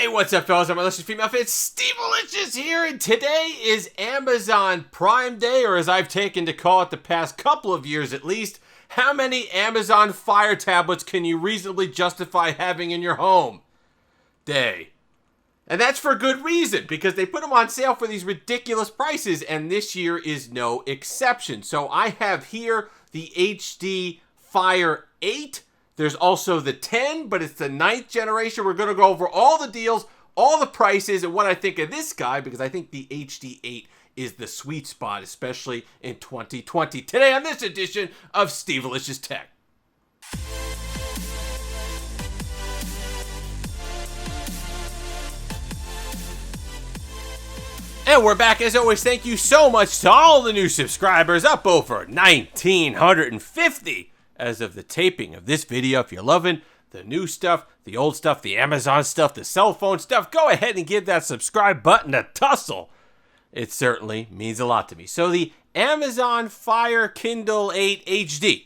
Hey, what's up, fellas? I'm Malicious Female Fan, Steve Malicious here, and today is Amazon Prime Day, or as I've taken to call it the past couple of years at least. How many Amazon Fire tablets can you reasonably justify having in your home? Day. And that's for good reason, because they put them on sale for these ridiculous prices, and this year is no exception. So I have here the HD Fire 8. There's also the 10, but it's the 9th generation. We're going to go over all the deals, all the prices, and what I think of this guy, because I think the HD 8 is the sweet spot, especially in 2020. Today on this edition of Stevealicious Tech. And we're back. As always, thank you so much to all the new subscribers, up over 1,950 as of the taping of this video. If you're loving the new stuff, the old stuff, the Amazon stuff, the cell phone stuff, go ahead and give that subscribe button a tussle. It certainly means a lot to me. So the Amazon Fire Kindle 8 HD.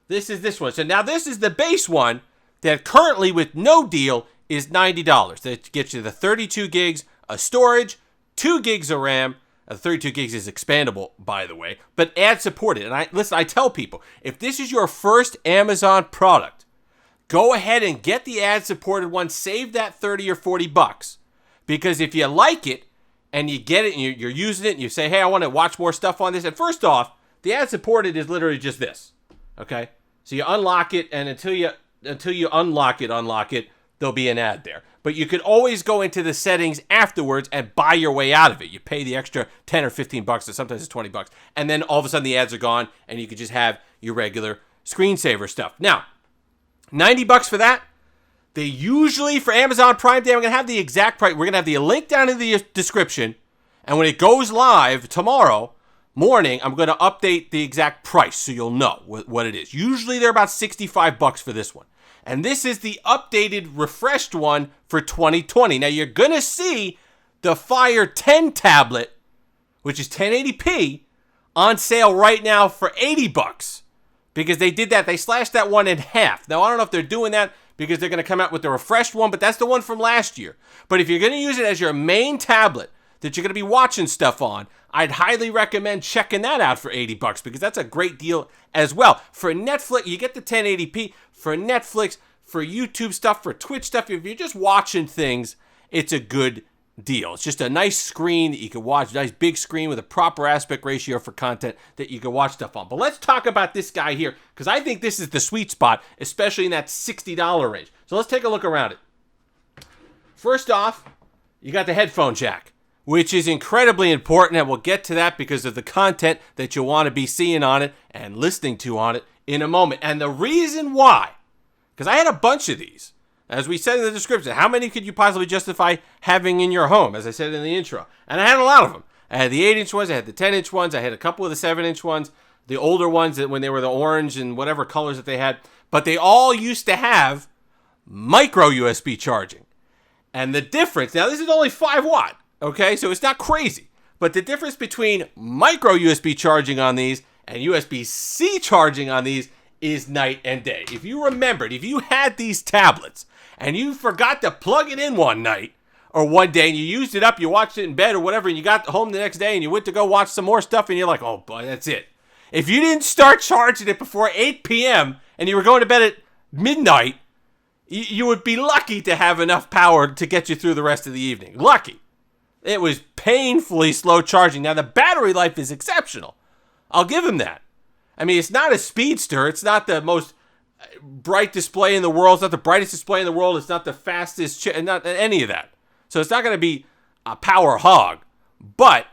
This is this one. So now this is the base one that currently with no deal is $90. That gets you the 32 gigs of storage, 2 gigs of RAM. 32 gigs is expandable, by the way, but ad supported. And I tell people, if this is your first Amazon product, go ahead and get the ad supported one. Save that 30 or 40 bucks, because if you like it and you get it and you're using it and you say, hey, I want to watch more stuff on this. And first off, the ad supported is literally just this. Okay, so you unlock it, and until you unlock it, there'll be an ad there. But you could always go into the settings afterwards and buy your way out of it. You pay the extra 10 or 15 bucks, or sometimes it's 20 bucks. And then all of a sudden the ads are gone and you could just have your regular screensaver stuff. Now, 90 bucks for that. They usually, for Amazon Prime Day, I'm going to have the exact price. We're going to have the link down in the description. And when it goes live tomorrow morning, I'm going to update the exact price so you'll know what it is. Usually they're about 65 bucks for this one. And this is the updated, refreshed one for 2020. Now, you're going to see the Fire 10 tablet, which is 1080p, on sale right now for 80 bucks. Because they did that. They slashed that one in half. Now, I don't know if they're doing that because they're going to come out with the refreshed one, but that's the one from last year. But if you're going to use it as your main tablet that you're going to be watching stuff on, I'd highly recommend checking that out for 80 bucks, because that's a great deal as well. For Netflix, you get the 1080p. For Netflix, for YouTube stuff, for Twitch stuff, if you're just watching things, it's a good deal. It's just a nice screen that you can watch, a nice big screen with a proper aspect ratio for content that you can watch stuff on. But let's talk about this guy here, because I think this is the sweet spot, especially in that $60 range. So let's take a look around it. First off, you got the headphone jack, which is incredibly important, and we'll get to that because of the content that you'll want to be seeing on it and listening to on it in a moment. And the reason why, because I had a bunch of these, as we said in the description, how many could you possibly justify having in your home, as I said in the intro? And I had a lot of them. I had the 8-inch ones, I had the 10-inch ones, I had a couple of the 7-inch ones, the older ones that when they were the orange and whatever colors that they had, but they all used to have micro USB charging. And the difference, now this is only 5 watt. Okay, so it's not crazy. But the difference between micro USB charging on these and USB-C charging on these is night and day. If you remembered, if you had these tablets and you forgot to plug it in one night or one day and you used it up, you watched it in bed or whatever, and you got home the next day and you went to go watch some more stuff and you're like, oh boy, that's it. If you didn't start charging it before 8 p.m. and you were going to bed at midnight, you would be lucky to have enough power to get you through the rest of the evening. Lucky. It was painfully slow charging. Now, the battery life is exceptional. I'll give him that. I mean, it's not a speedster. It's not the most bright display in the world. It's not the brightest display in the world. It's not the fastest, not any of that. So it's not going to be a power hog. But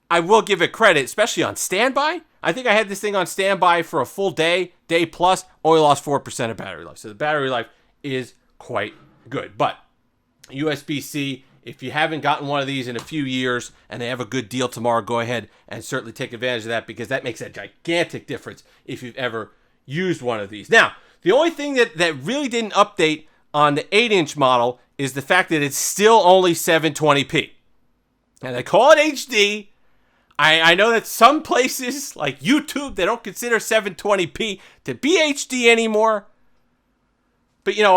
I will give it credit, especially on standby. I think I had this thing on standby for a full day, day plus, only lost 4% of battery life. So the battery life is quite good. But USB-C, if you haven't gotten one of these in a few years and they have a good deal tomorrow, go ahead and certainly take advantage of that, because that makes a gigantic difference if you've ever used one of these. Now, the only thing that really didn't update on the 8-inch model is the fact that it's still only 720p. And they call it HD. I know that some places like YouTube, they don't consider 720p to be HD anymore. But, you know,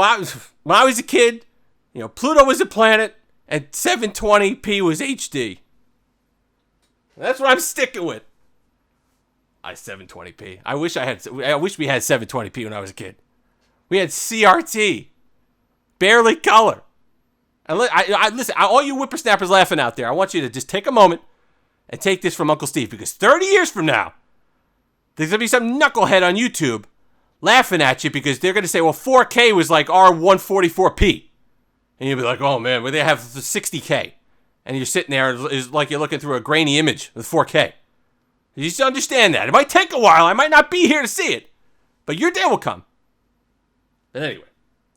when I was a kid, Pluto was a planet and 720p was HD. That's what I'm sticking with. 720p. I wish we had 720p when I was a kid. We had CRT. Barely color. And listen, all you whippersnappers laughing out there, I want you to just take a moment and take this from Uncle Steve, because 30 years from now, there's going to be some knucklehead on YouTube laughing at you because they're going to say, well, 4K was like our 144p. And you'll be like, oh man, well, they have 60K. And you're sitting there, it's like you're looking through a grainy image with 4K. You just understand that. It might take a while. I might not be here to see it. But your day will come. But anyway,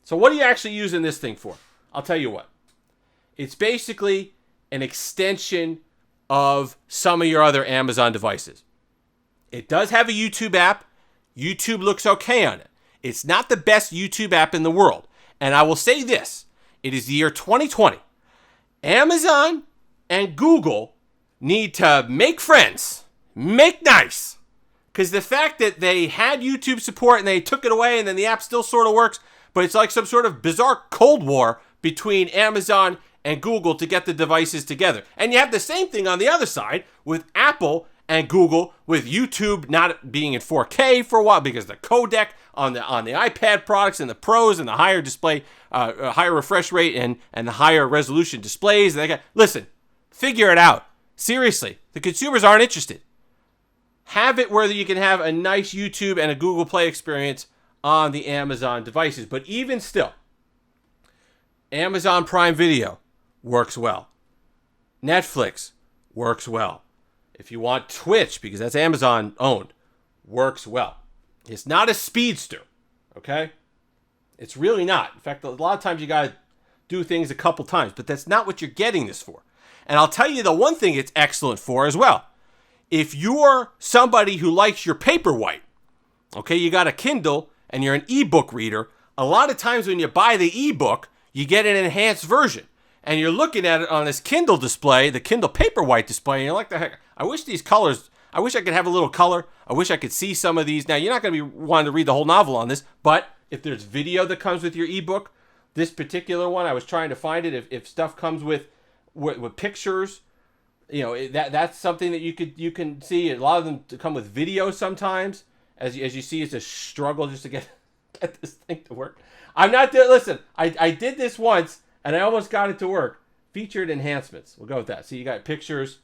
so what are you actually using this thing for? I'll tell you what. It's basically an extension of some of your other Amazon devices. It does have a YouTube app. YouTube looks okay on it. It's not the best YouTube app in the world. And I will say this. It is the year 2020. Amazon and Google need to make friends. Make nice. Because the fact that they had YouTube support and they took it away and then the app still sort of works, but it's like some sort of bizarre Cold War between Amazon and Google to get the devices together. And you have the same thing on the other side with Apple and Google, with YouTube not being in 4K for a while because the codec on the iPad products and the Pros and the higher display, higher refresh rate and the higher resolution displays. Listen, figure it out. Seriously, the consumers aren't interested. Have it where you can have a nice YouTube and a Google Play experience on the Amazon devices. But even still, Amazon Prime Video works well. Netflix works well. If you want Twitch, because that's Amazon owned, works well. It's not a speedster, okay? It's really not. In fact, a lot of times you got to do things a couple times, but that's not what you're getting this for. And I'll tell you the one thing it's excellent for as well. If you're somebody who likes your Paperwhite, okay, you got a Kindle and you're an ebook reader, a lot of times when you buy the ebook, you get an enhanced version. And you're looking at it on this Kindle display, the Kindle Paperwhite display, and you're like, the heck, I wish these colors, I wish I could have a little color. I wish I could see some of these. Now, you're not going to be wanting to read the whole novel on this, but if there's video that comes with your ebook, this particular one, I was trying to find it. If stuff comes with pictures, that's something that you can see. A lot of them come with video sometimes. As you see, it's a struggle just to get this thing to work. I'm not there. Listen, I did this once, and I almost got it to work. Featured enhancements. We'll go with that. So you got pictures.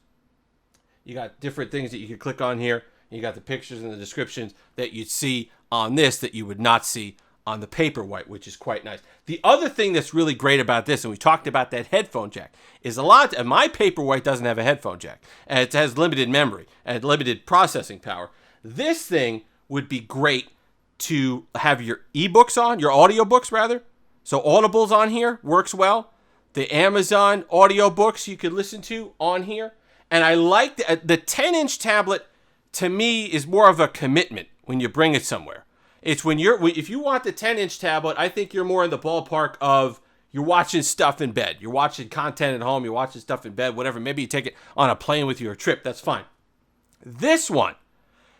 You got different things that you can click on here. You got the pictures and the descriptions that you'd see on this that you would not see on the Paperwhite, which is quite nice. The other thing that's really great about this, and we talked about that headphone jack, is my Paperwhite doesn't have a headphone jack, and it has limited memory and limited processing power. This thing would be great to have your ebooks on, your audiobooks rather. So Audible's on here, works well. The Amazon audiobooks you could listen to on here. And I like the 10-inch tablet, to me, is more of a commitment when you bring it somewhere. It's if you want the 10-inch tablet, I think you're more in the ballpark of you're watching stuff in bed. You're watching content at home. You're watching stuff in bed, whatever. Maybe you take it on a plane with you or a trip. That's fine. This one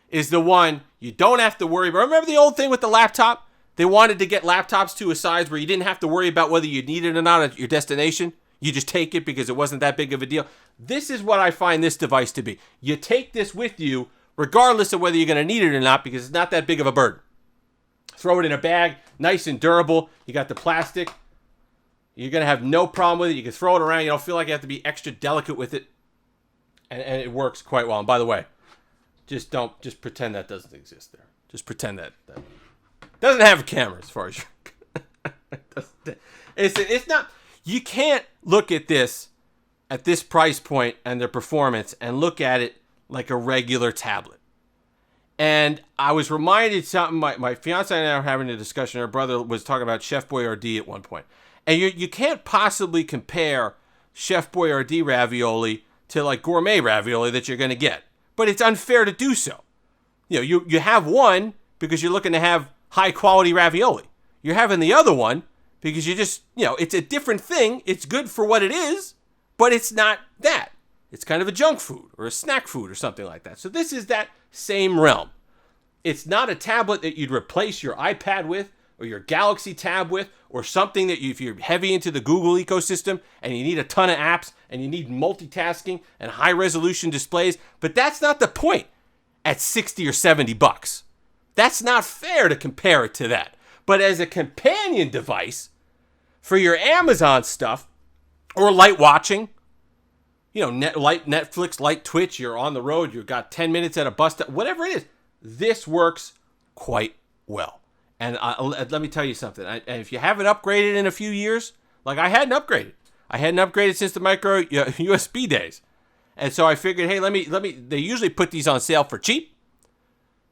is the one you don't have to worry about. Remember the old thing with the laptop? They wanted to get laptops to a size where you didn't have to worry about whether you need it or not at your destination. You just take it because it wasn't that big of a deal. This is what I find this device to be. You take this with you regardless of whether you're going to need it or not because it's not that big of a burden. Throw it in a bag, nice and durable. You got the plastic. You're going to have no problem with it. You can throw it around. You don't feel like you have to be extra delicate with it. And it works quite well. And by the way, just pretend that doesn't exist there. Just pretend that doesn't have a camera as far as you're... It's not... You can't look at this price point and the performance and look at it like a regular tablet. And I was reminded something, my fiance and I were having a discussion. Her brother was talking about Chef Boyardee at one point. And you can't possibly compare Chef Boyardee ravioli to like gourmet ravioli that you're going to get. But it's unfair to do so. You have one because you're looking to have high quality ravioli. You're having the other one because you just, it's a different thing. It's good for what it is, but it's not that. It's kind of a junk food or a snack food or something like that. So this is that same realm. It's not a tablet that you'd replace your iPad with, or your Galaxy Tab with, or something that if you're heavy into the Google ecosystem and you need a ton of apps and you need multitasking and high resolution displays. But that's not the point at 60 or 70 bucks. That's not fair to compare it to that. But as a companion device for your Amazon stuff or light watching, light Netflix, light Twitch, you're on the road, you've got 10 minutes at a bus stop, whatever it is, this works quite well. And let me tell you something. And if you haven't upgraded in a few years, like I hadn't upgraded. I hadn't upgraded since the micro USB days. And so I figured, hey, they usually put these on sale for cheap,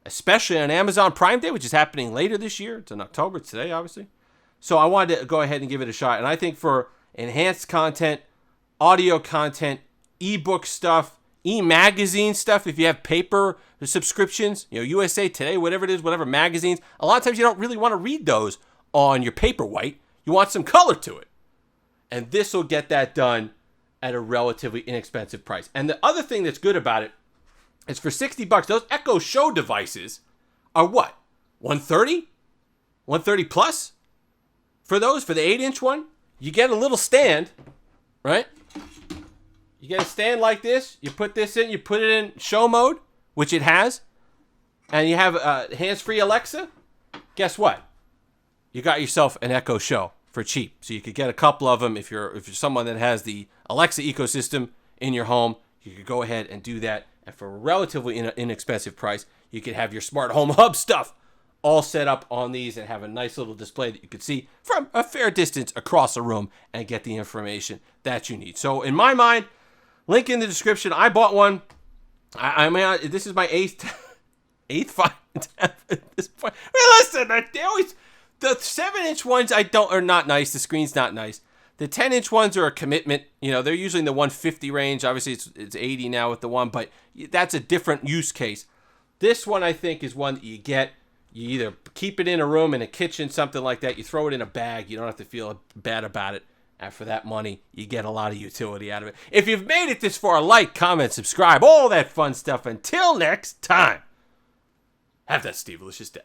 especially on Amazon Prime Day, which is happening later this year. It's in October. It's today, obviously. So I wanted to go ahead and give it a shot. And I think for enhanced content, audio content, ebook stuff, e-magazine stuff, if you have paper subscriptions, USA Today, whatever it is, whatever magazines, a lot of times you don't really want to read those on your Paperwhite. You want some color to it. And this will get that done at a relatively inexpensive price. And the other thing that's good about it is for 60 bucks, those Echo Show devices are what? 130? 130 plus? For the 8-inch one, you get a little stand, right? You get a stand like this. You put this in. You put it in show mode, which it has. And you have hands-free Alexa. Guess what? You got yourself an Echo Show for cheap. So you could get a couple of them if you're someone that has the Alexa ecosystem in your home. You could go ahead and do that. And for a relatively inexpensive price, you could have your smart home hub stuff all set up on these and have a nice little display that you could see from a fair distance across a room and get the information that you need. So in my mind, link in the description. I bought one. I mean, this is my eighth Final Tab at this point. I mean, listen, the 7-inch ones are not nice. The screen's not nice. The 10-inch ones are a commitment. They're usually in the 150 range. Obviously, it's 80 now with the one, but that's a different use case. This one, I think, is one that you get. You either keep it in a room, in a kitchen, something like that. You throw it in a bag. You don't have to feel bad about it. And for that money, you get a lot of utility out of it. If you've made it this far, like, comment, subscribe, all that fun stuff. Until next time, have that Steve-alicious day.